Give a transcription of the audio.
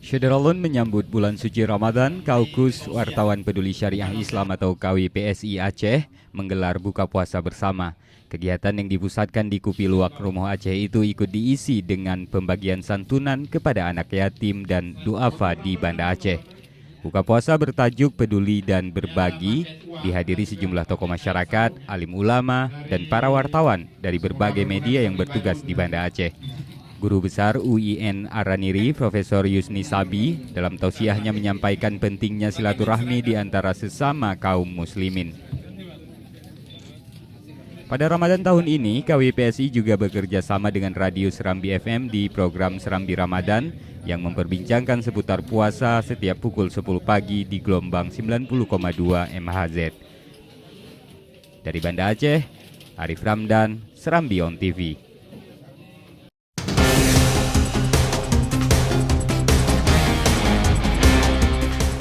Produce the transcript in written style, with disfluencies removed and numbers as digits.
Syederalun menyambut bulan suci Ramadan, Kaukus Wartawan Peduli Syariah Islam atau KWPSI Aceh menggelar buka puasa bersama. Kegiatan yang dipusatkan di Kupiluak Romoh Aceh itu ikut diisi dengan pembagian santunan kepada anak yatim dan duafa di Banda Aceh. Buka puasa bertajuk Peduli dan Berbagi dihadiri sejumlah tokoh masyarakat, alim ulama, dan para wartawan dari berbagai media yang bertugas di Banda Aceh. Guru Besar UIN Araniri, Profesor Yusni Sabi, dalam tausiahnya menyampaikan pentingnya silaturahmi di antara sesama kaum muslimin. Pada Ramadan tahun ini, KWPSI juga bekerja sama dengan Radio Serambi FM di program Serambi Ramadan yang memperbincangkan seputar puasa setiap pukul 10 pagi di gelombang 90,2 MHz. Dari Banda Aceh, Arif Ramdan, Serambi On TV.